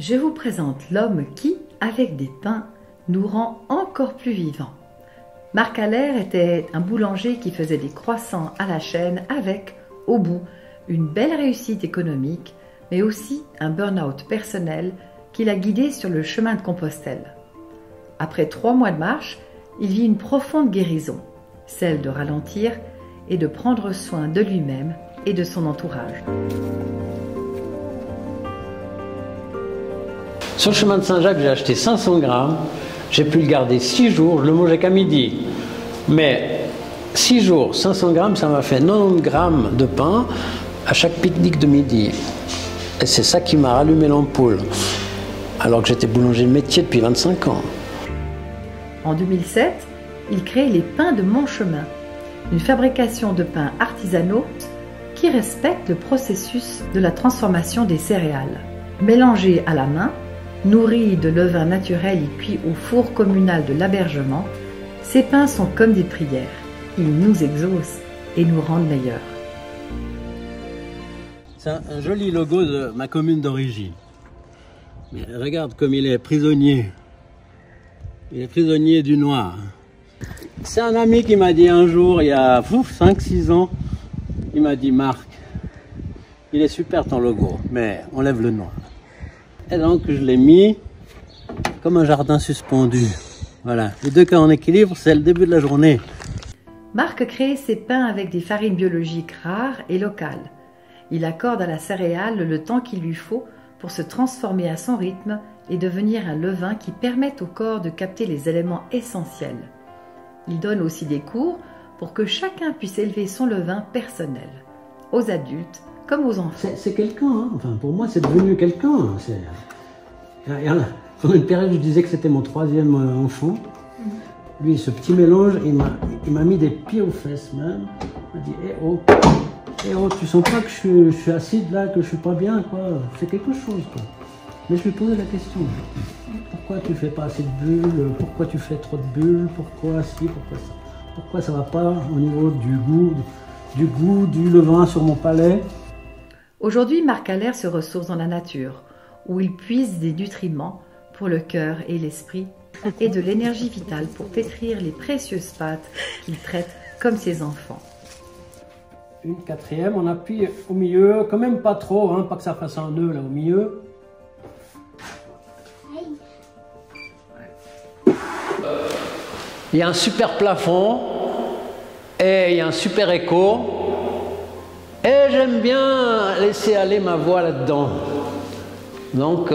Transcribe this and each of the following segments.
je vous présente l'homme qui, avec des pains, nous rend encore plus vivants. Marc Haller était un boulanger qui faisait des croissants à la chaîne avec, au bout, une belle réussite économique, mais aussi un burn-out personnel qui l'a guidé sur le chemin de Compostelle. Après 3 mois de marche, il vit une profonde guérison, celle de ralentir et de prendre soin de lui-même et de son entourage. Sur le chemin de Saint-Jacques, j'ai acheté 500 grammes. J'ai pu le garder 6 jours, je le mangeais qu'à midi. Mais 6 jours, 500 grammes, ça m'a fait 90 grammes de pain à chaque pique-nique de midi. Et c'est ça qui m'a rallumé l'ampoule, alors que j'étais boulanger de métier depuis 25 ans. En 2007, il crée les Pains de Mon Chemin, une fabrication de pains artisanaux qui respecte le processus de la transformation des céréales. Mélangés à la main, nourris de levain naturel et cuits au four communal de l'Abergement, ces pains sont comme des prières. Ils nous exaucent et nous rendent meilleurs. C'est un joli logo de ma commune d'origine. Mais regarde comme il est prisonnier. Il est prisonnier du noir. C'est un ami qui m'a dit un jour, il y a 5-6 ans, il m'a dit: Marc, il est super ton logo, mais enlève le noir. Et donc je l'ai mis comme un jardin suspendu. Voilà, les deux cas en équilibre, c'est le début de la journée. Marc crée ses pains avec des farines biologiques rares et locales. Il accorde à la céréale le temps qu'il lui faut pour se transformer à son rythme et devenir un levain qui permette au corps de capter les éléments essentiels. Il donne aussi des cours pour que chacun puisse élever son levain personnel, aux adultes comme aux enfants. C'est quelqu'un, hein. Enfin, pour moi c'est devenu quelqu'un. Pendant une période je disais que c'était mon 3e enfant. Lui, ce petit mélange, il m'a mis des pieds aux fesses même. Il m'a dit: eh oh, tu sens pas que je suis acide là, que je suis pas bien, quoi. C'est quelque chose, quoi. Mais je lui posais la question: pourquoi tu fais pas assez de bulles? Pourquoi tu fais trop de bulles? Pourquoi ci, pourquoi ça? Pourquoi ça va pas au niveau du goût du levain sur mon palais? Aujourd'hui, Marc Haller se ressource dans la nature, où il puise des nutriments pour le cœur et l'esprit, et de l'énergie vitale pour pétrir les précieuses pâtes qu'il traite comme ses enfants. Une 4e, on appuie au milieu, quand même pas trop, hein, pas que ça fasse un nœud là au milieu. Il y a un super plafond et il y a un super écho. Et j'aime bien laisser aller ma voix là-dedans. Donc,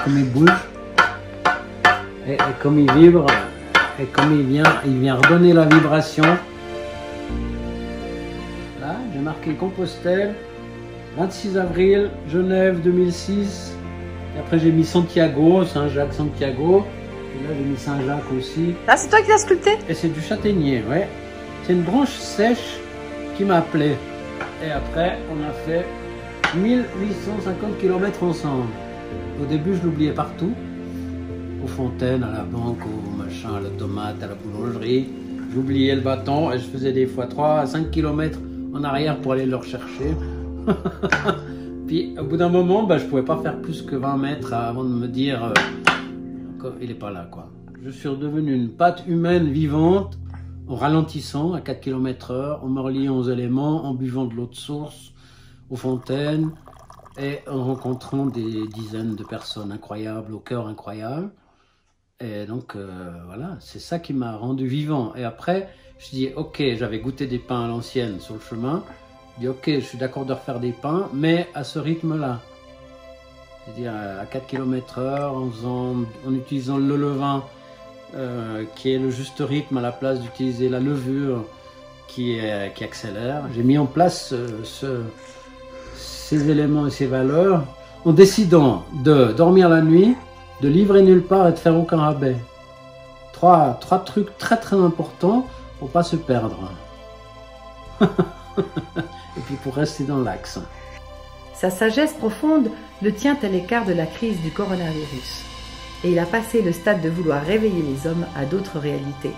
comme il bouge et comme il vibre et comme il vient redonner la vibration. Là, j'ai marqué Compostelle, 26 avril, Genève 2006. Et après j'ai mis Santiago, Saint-Jacques, Santiago. Et là j'ai mis Saint-Jacques aussi. Ah, c'est toi qui l'as sculpté? Et c'est du châtaignier, ouais. C'est une branche sèche qui m'a appelé. Et après on a fait 1850 km ensemble. Au début, je l'oubliais partout, aux fontaines, à la banque, au machin, à la tomate, à la boulangerie. J'oubliais le bâton et je faisais des fois 3 à 5 km en arrière pour aller le rechercher. Puis au bout d'un moment, je ne pouvais pas faire plus que 20 mètres avant de me dire il n'est pas là, quoi. Je suis redevenu une pâte humaine vivante en ralentissant à 4 km/h, en me reliant aux éléments, en buvant de l'eau de source, aux fontaines, et en rencontrant des dizaines de personnes incroyables, au cœur incroyable. Et donc, voilà, c'est ça qui m'a rendu vivant. Et après, je dis, ok, j'avais goûté des pains à l'ancienne sur le chemin. Je dis, ok, je suis d'accord de refaire des pains, mais à ce rythme-là. C'est-à-dire à 4 km/h, en utilisant le levain, qui est le juste rythme à la place d'utiliser la levure qui accélère. J'ai mis en place ces éléments et ces valeurs en décidant de dormir la nuit, de livrer nulle part et de faire aucun rabais. Trois trucs très très importants pour pas se perdre. Et puis pour rester dans l'axe. Sa sagesse profonde le tient à l'écart de la crise du coronavirus. Et il a passé le stade de vouloir réveiller les hommes à d'autres réalités.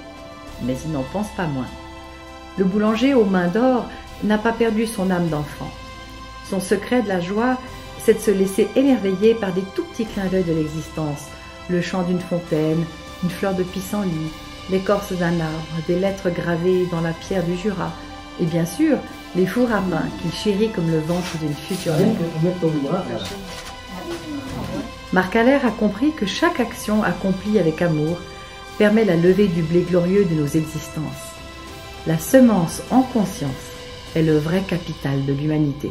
Mais il n'en pense pas moins. Le boulanger aux mains d'or n'a pas perdu son âme d'enfant. Son secret de la joie, c'est de se laisser émerveiller par des tout petits clins d'œil de l'existence. Le chant d'une fontaine, une fleur de pissenlit, l'écorce d'un arbre, des lettres gravées dans la pierre du Jura, et bien sûr, les fours à pain qu'il chérit comme le ventre d'une future mère. Marc Allaire a compris que chaque action accomplie avec amour permet la levée du blé glorieux de nos existences. La semence en conscience est le vrai capital de l'humanité.